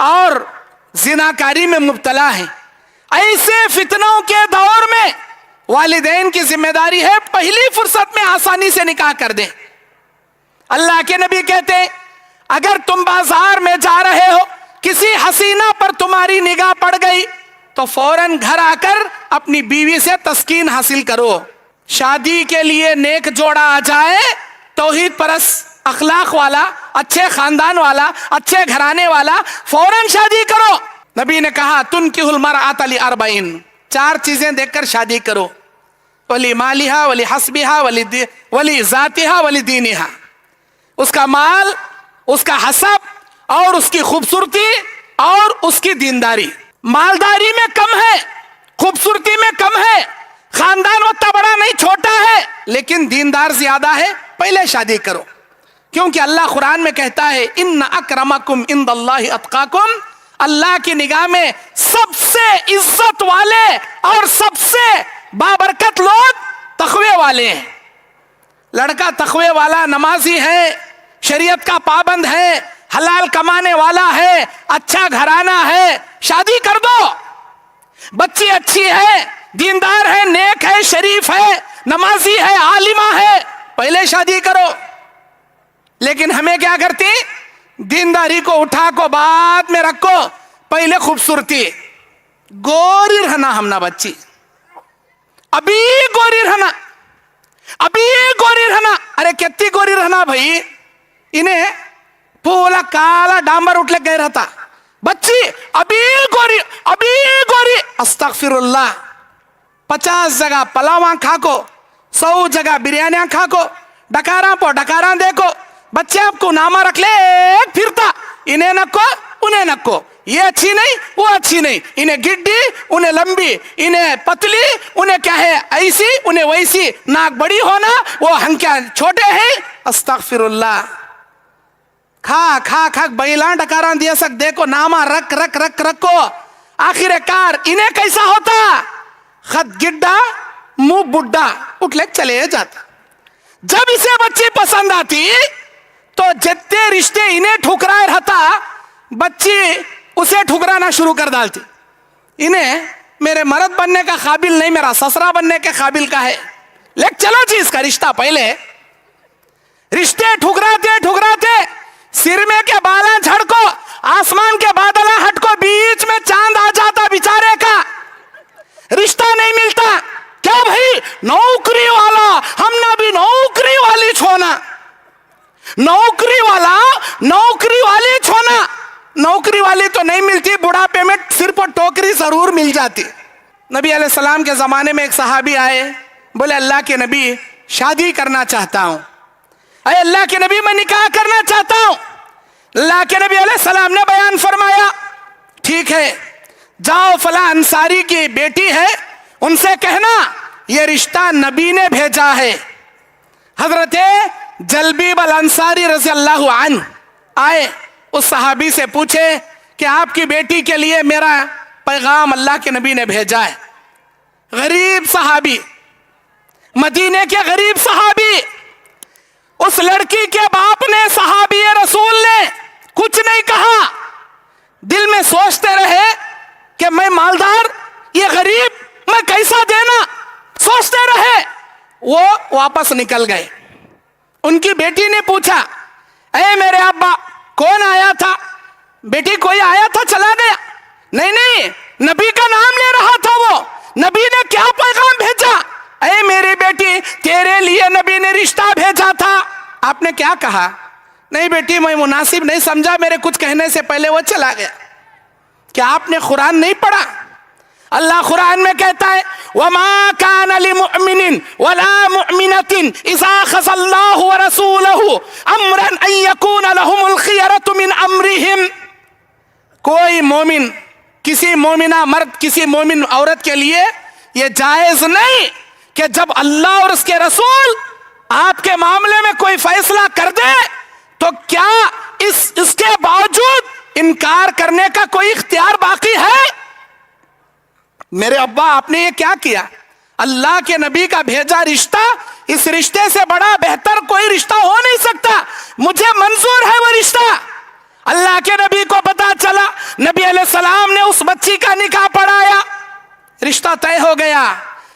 اور زناکاری میں مبتلا ہیں. ایسے فتنوں کے دور میں والدین کی ذمہ داری ہے پہلی فرصت میں آسانی سے نکاح کر دیں. اللہ کے نبی کہتے ہیں اگر تم بازار میں جا رہے ہو کسی حسینہ پر تمہاری نگاہ پڑ گئی تو فوراً گھر آ کر اپنی بیوی سے تسکین حاصل کرو. شادی کے لیے نیک جوڑا آ جائے، توحید پرست، اخلاق والا، اچھے خاندان والا، اچھے گھرانے والا، فوراً شادی کرو. نبی نے کہا تنکح المرأۃ لاربعین، 4 چیزیں دیکھ کر شادی کرو. ولی مالہا ولی حسبہا ولی ذاتہا ولی دینہا، اس کا مال، اس کا حسب اور اس کی خوبصورتی اور اس کی دینداری. مالداری میں کم ہے، خوبصورتی میں کم ہے، خاندان اتنا بڑا نہیں چھوٹا ہے، لیکن دیندار زیادہ ہے، پہلے شادی کرو. کیونکہ اللہ قرآن میں کہتا ہے ان اکرمکم عند اللہ اتقاکم، اللہ کی نگاہ میں سب سے عزت والے اور سب سے بابرکت لوگ تقوی والے ہیں. لڑکا تقوی والا، نمازی ہے، شریعت کا پابند ہے، حلال کمانے والا ہے، اچھا گھرانہ ہے، شادی کر دو. بچی اچھی ہے، دیندار ہے، نیک ہے، شریف ہے، نمازی ہے، عالمہ ہے، پہلے شادی کرو. لیکن ہمیں کیا کرتی؟ دینداری کو اٹھا کو بعد میں رکھو، پہلے خوبصورتی. گوری رہنا ہم نہ بچی، ابھی گوری رہنا، ابھی گوری رہنا. ارے کتنی گوری رہنا بھائی، انہیں پولا کالا ڈامبر اٹھ لے گئے رہتا. بچی ابھی گوری، ابھی گوری. استغفر اللہ. 50 جگہ پلاواں کھا کو، 100 جگہ بریانیاں کھا کو، ڈکاراں پو ڈکاراں دیکھو. بچے آپ کو نامہ رکھ لے پھرتا، انہیں نکو انہیں نکو، یہ اچھی نہیں وہ اچھی نہیں، انہیں گڈی انہیں لمبی، انہیں پتلی انہیں کیا ہے ایسی انہیں ویسی، ناک بڑی ہونا وہ ہنکیاں چھوٹے ہیں. استغفر اللہ. کھا کھا کھا بیلاں ڈکاراں دیا سک دیکھو، نامہ رکھ رکھ رکھ رکھو. آخر کار انہیں کیسا ہوتا؟ خط گڈا منہ بڈھا، اٹھ لے چلے جاتا. جب اسے بچی پسند آتی تو جتنے رشتے انہیں ٹھکرائے رہتا، بچی اسے ٹھکرانا شروع کر ڈالتی. انہیں میرے مرد بننے کا قابل نہیں، میرا سسرا بننے کے قابل کا ہے. لیکن چلو جی اس کا رشتہ پہلے. رشتے ٹھکراتے ٹھکراتے سر میں کے بالاں جھڑ کو، آسمان کے بادلاں ہٹ کو، بیچ میں چاند آ جاتا بیچارے کا، رشتہ نہیں ملتا. کیا بھائی؟ نوکری والا، ہم نے بھی نوکری والی چھونا، نوکری والا نوکری والی چھونا. نوکری والی تو نہیں ملتی، بڑھاپے میں سر پر ٹوکری ضرور مل جاتی. نبی علیہ السلام کے زمانے میں ایک صحابی آئے، بولے اللہ کے نبی شادی کرنا چاہتا ہوں. اے اللہ کے نبی میں نکاح کرنا چاہتا ہوں. اللہ کے نبی علیہ السلام نے بیان فرمایا ٹھیک ہے، جاؤ فلاں انصاری کی بیٹی ہے، ان سے کہنا یہ رشتہ نبی نے بھیجا ہے. حضرت جلبیب الانصاری رضی اللہ عنہ آئے، اس صحابی سے پوچھے کہ آپ کی بیٹی کے لیے میرا پیغام اللہ کے نبی نے بھیجا ہے. غریب صحابی، مدینے کے غریب صحابی، اس لڑکی کے باپ نے، صحابی رسول نے کچھ نہیں کہا، دل میں سوچتے رہے کہ میں مالدار، یہ غریب، میں کیسا دینا، سوچتے رہے. وہ واپس نکل گئے. ان کی بیٹی نے پوچھا اے میرے ابا کون آیا تھا؟ بیٹی کوئی آیا تھا چلا گیا؟ نہیں نہیں، نبی کا نام لے رہا تھا. وہ نبی نے کیا پیغام بھیجا؟ اے میری بیٹی تیرے لیے نبی نے رشتہ بھیجا تھا. آپ نے کیا کہا؟ نہیں بیٹی میں مناسب نہیں سمجھا، میرے کچھ کہنے سے پہلے وہ چلا گیا. کیا آپ نے قرآن نہیں پڑھا؟ اللہ قرآن میں کہتا ہے وَمَا كَانَ لِمُؤْمِنٍ وَلَا مُؤْمِنَةٍ إِذَا خَزَ اللَّهُ وَرَسُولَهُ أَمْرًا أَن يَكُونَ لَهُمُ الْخِيَرَةُ مِنْ أَمْرِهِمْ. کوئی مومن، کسی مومنہ مرد، کسی مومن عورت کے لیے یہ جائز نہیں کہ جب اللہ اور اس کے رسول آپ کے معاملے میں کوئی فیصلہ کر دے تو کیا اس کے باوجود انکار کرنے کا کوئی اختیار باقی ہے؟ میرے ابا آپ نے یہ کیا کیا؟ اللہ کے نبی کا بھیجا رشتہ، اس رشتے سے بڑا بہتر کوئی رشتہ ہو نہیں سکتا، مجھے منظور ہے وہ رشتہ. اللہ کے نبی کو پتا چلا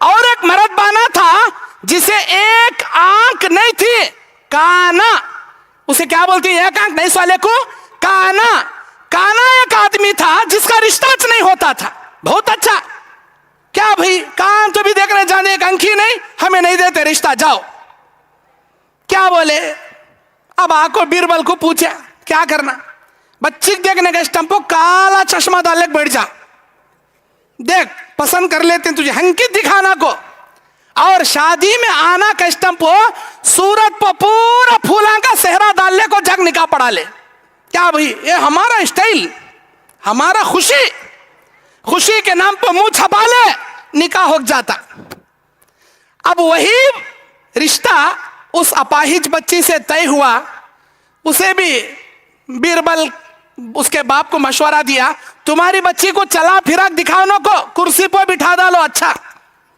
اور ایک مردبانہ تھا جسے ایک آنکھ نہیں تھی, کانا, اسے کیا بولتی ہے, ایک آنکھ نہیں اس والے کو کانا. کانا ایک آدمی تھا جس کا رشتہ نہیں ہوتا تھا. بہت اچھا, کیا بھائی کان تو بھی دیکھنے جانے, ایک آنکھ ہی نہیں, ہمیں نہیں دیتے رشتہ, جاؤ. کیا بولے؟ اب آ کو بیربل کو پوچھا کیا کرنا, بچی دیکھنے کا اسٹمپ کو کالا چشمہ ڈال کے بیٹھ جا, دیکھ پسند کر لیتے ہیں تجھے, ہنکی دکھانا کو, اور شادی میں آنا کا اسٹمپ ہو, سورت پہ پورا پھولاں کا صحرا ڈالنے کو جگ نکاح پڑا لے. کیا بھائی یہ ہمارا اسٹائل, ہمارا خوشی, خوشی کے نام پہ منہ چھپا لے, نکاح ہو جاتا. اب وہی رشتہ اس اپاہج بچی سے طے ہوا, اسے بھی بیربل اس کے باپ کو مشورہ دیا, تمہاری بچی کو چلا پھرا دکھاؤ کو کرسی پہ بٹھا ڈالو, اچھا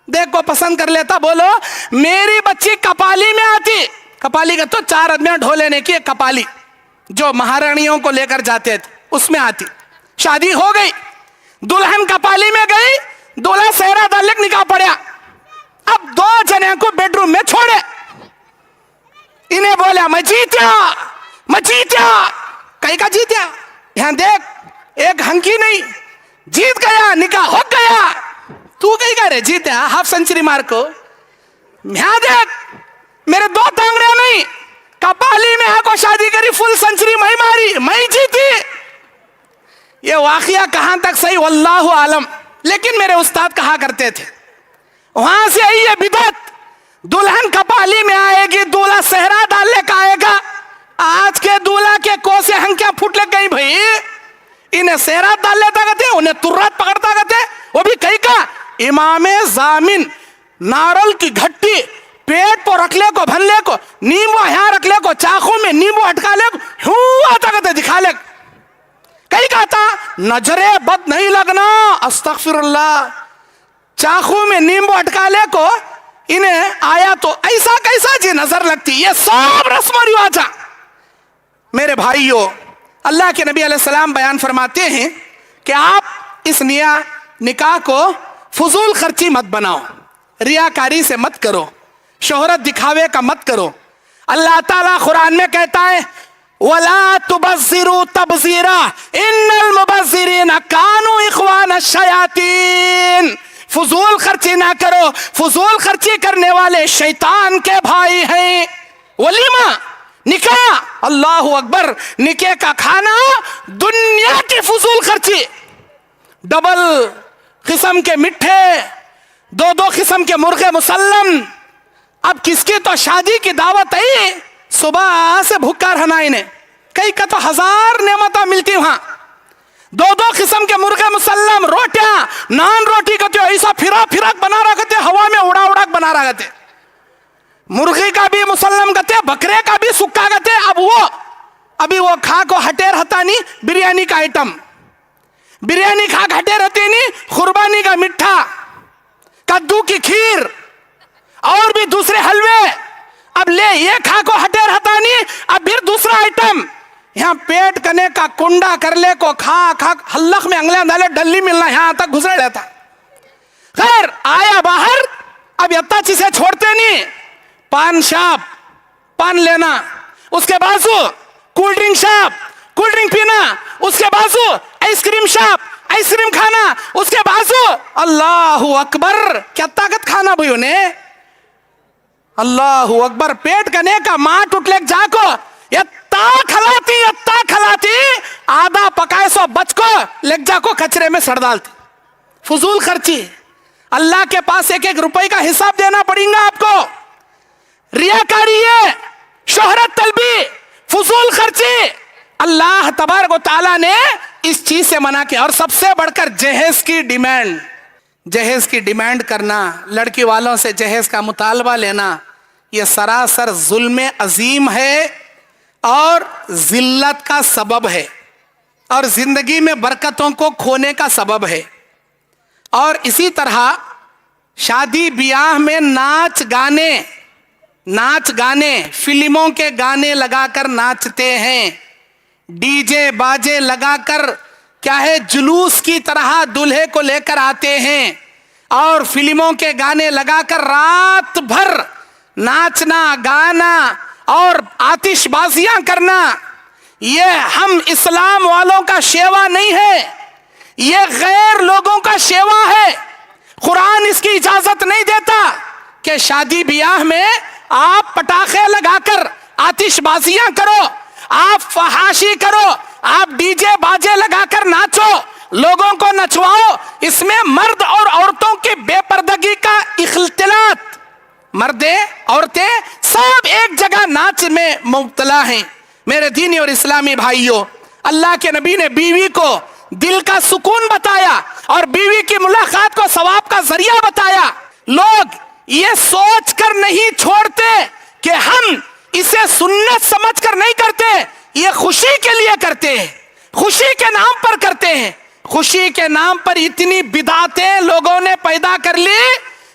دیکھ کو پسند کر لیتا, بولو میری بچی کپالی میں آتی. کپالی کا تو 4 آدمیاں ڈھو لینے کی ایک کپالی جو مہارانیوں کو لے کر جاتے تھے, اس میں آتی. شادی ہو گئی, دلہن کپالی میں گئی, دولہا صحرا ڈالک نکاح پڑیا. اب 2 جنے کو بیڈ روم میں چھوڑے, انہیں بولا میں جیتیا, میں جیتیا. کئی کا جیتیا؟ یہاں دیکھ, ایک ہنکی نہیں, جیت گیا, نکاح ہو گیا. تو کئی کا رہے جیتیا, ہاف سنچری مار کو. یہاں دیکھ, میرے 2 ٹانگڑے نہیں, کپالی میں آ کو شادی کری, فل سنچری میں ماری, میں جیتی. یہ واقعہ کہاں تک صحیح واللہ عالم, لیکن میرے استاد کہا کرتے تھے وہاں سے آئی ہے بدعت. دلہن کپالی میں آئے گی, دولہا صحرا ڈالنے کا آئے گا. آج کے دولہا کے کو سے ہنکیاں پھوٹ لگ گئی بھائی, انہیں صحرا ڈال لیتا کہتے, انہیں ترات پکڑتا کہتے, وہ بھی کئی کا امام زامن نارل کی گھٹی پیٹ پر رکھ لے کو, بھن لے کو, نیمبو یہاں رکھ لے کو, چاقو میں نیمبو اٹکا لے کو, ہوں آتا کہتے دکھا لے. کئی کہتا نظر بد نہیں لگنا, استغفر اللہ, چاقو میں نیمبو اٹکا لے کو, انہیں آیا تو ایسا کیسا جی نظر لگتی. یہ سب رسم و رواج. میرے بھائیو, اللہ کے نبی علیہ السلام بیان فرماتے ہیں کہ آپ اس نکاح کو فضول خرچی مت بناؤ, ریاکاری سے مت کرو, شہرت دکھاوے کا مت کرو. اللہ تعالیٰ قرآن میں کہتا ہے وَلَا تُبَذِّرُوا تَبْذِيرًا إِنَّ الْمُبَذِّرِينَ كَانُوا إِخْوَانَ الشَّيَاطِينَ. فضول خرچی نہ کرو, فضول خرچی کرنے والے شیطان کے بھائی ہیں. ولیمہ, نکاح, اللہ اکبر, نکاح کا کھانا دنیا کی فضول خرچی, ڈبل قسم کے مٹھے, 2 قسم کے مرغے مسلم. اب کس کی تو شادی کی دعوت ہے, صبح سے بھوکا رہنا انہیں, کئی کا تو 1000 نعمتیں ملتی وہاں. 2 قسم کے مرغے مسلم, روٹیاں, نان روٹی کہتے, ایسا پھراک بنا رہا کہتے, ہوا میں اڑا بنا رہا کہتے. مرغی کا بھی مسلم کہتے, بکرے کا بھی سکا کہتے. ابھی وہ کھا کو ہٹے رہتا نہیں, بریانی کا آئٹم, بریانی کھا ہٹے رہتے نہیں, قربانی کا مٹھا, کدو کی کھیر, اور بھی دوسرے حلوے. اب لے یہ کھا کو ہٹے رہتا نہیں, اب پھر دوسرا آئٹم, یہاں پیٹ کنے کا کنڈا کر لے کو, کھا حلق میں انگلیاں ڈالے, ڈلی ملنا یہاں تک گزر رہتا. خیر آیا باہر, اب یتا چیزیں چھوڑتے نہیں, پان شاپ, پان لینا, اس کے بازو cold drink shop, cold drink پینا, اس کے بازو ice cream shop, ice cream کھانا, اس کے بازو اللہ اکبر, کیا طاقت کھانا بھائی انہیں, اللہ اکبر. پیٹ کنے کا ماں ٹوٹ لے جا کو, یتا کھلاتی, آدھا پکائے سو بچ کو لگ جا کو کچرے میں سڑ ڈالتی. فضول خرچی, اللہ کے پاس 1 روپے کا حساب دینا پڑیں گا آپ کو. ریاکاری ہے, شہرت طلبی, فضول خرچی, اللہ تبارک و تعالیٰ نے اس چیز سے منع کیا. اور سب سے بڑھ کر جہیز کی ڈیمانڈ کرنا, لڑکی والوں سے جہیز کا مطالبہ لینا, یہ سراسر ظلم عظیم ہے اور ذلت کا سبب ہے, اور زندگی میں برکتوں کو کھونے کا سبب ہے. اور اسی طرح شادی بیاہ میں ناچ گانے, فلموں کے گانے لگا کر ناچتے ہیں, ڈی جے باجے لگا کر کیا ہے جلوس کی طرح دلہے کو لے کر آتے ہیں. اور فلموں کے گانے لگا کر رات بھر ناچنا گانا اور آتش بازیاں کرنا، یہ ہم اسلام والوں کا شیوا نہیں ہے، یہ غیر لوگوں کا شیوا ہے۔ قرآن اس کی اجازت نہیں دیتا کہ شادی بیاہ میں آپ پٹاخے لگا کر آتش بازیاں کرو، آپ فحاشی کرو، آپ ڈی جے باجے لگا کر ناچو، لوگوں کو نچواؤ۔ اس میں مرد اور عورتوں کی بے پردگی کا اختلاط، مرد عورتیں سب ایک جگہ ناچ میں مبتلا ہیں۔ میرے دینی اور اسلامی بھائیوں، اللہ کے نبی نے بیوی کو دل کا سکون بتایا اور بیوی کی ملاقات کو ثواب کا ذریعہ بتایا۔ لوگ یہ سوچ کر نہیں چھوڑتے کہ ہم اسے سنت سمجھ کر نہیں کرتے، یہ خوشی کے لیے کرتے ہیں، خوشی کے نام پر کرتے ہیں۔ خوشی کے نام پر اتنی بدعتیں لوگوں نے پیدا کر لی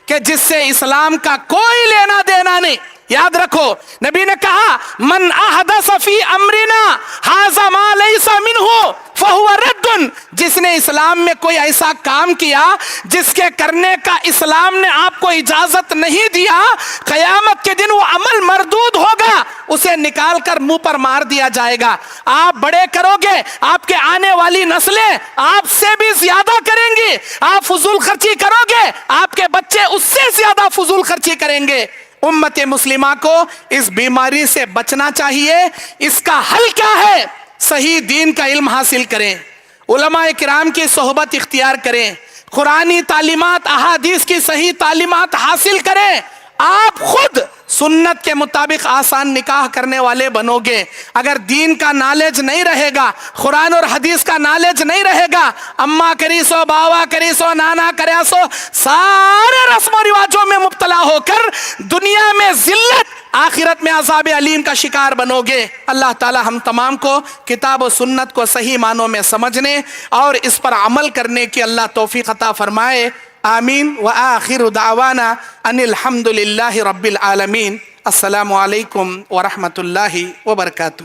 کہ جس سے اسلام کا کوئی لینا دینا نہیں۔ یاد رکھو، نبی نے کہا من احدث فی امرنا ھذا ما لیس منہ فہو رد، جس نے اسلام میں کوئی ایسا کام کیا جس کے کرنے کا اسلام نے آپ کو اجازت نہیں دیا، قیامت کے دن وہ عمل مردود ہوگا، اسے نکال کر منہ پر مار دیا جائے گا۔ آپ بڑے کرو گے، آپ کے آنے والی نسلیں آپ سے بھی زیادہ کریں گی، آپ فضول خرچی کرو گے، آپ کے بچے اس سے زیادہ فضول خرچی کریں گے۔ امت مسلمہ کو اس بیماری سے بچنا چاہیے۔ اس کا حل کیا ہے؟ صحیح دین کا علم حاصل کریں، علماء کرام کی صحبت اختیار کریں، قرآنی تعلیمات احادیث کی صحیح تعلیمات حاصل کریں، آپ خود سنت کے مطابق آسان نکاح کرنے والے بنو گے۔ اگر دین کا نالج نہیں رہے گا، قرآن اور حدیث کا نالج نہیں رہے گا، اماں کری سو، باوا کری سو، نانا کریا سو، سارے رسم و رواجوں میں مبتلا ہو کر دنیا میں ذلت، آخرت میں عذاب علیم کا شکار بنو گے۔ اللہ تعالی ہم تمام کو کتاب و سنت کو صحیح معنوں میں سمجھنے اور اس پر عمل کرنے کی اللہ توفیق عطا فرمائے۔ آمین وآخر دعوانا ان الحمد للہ رب العالمین۔ السلام علیکم ورحمۃ اللہ وبرکاتہ۔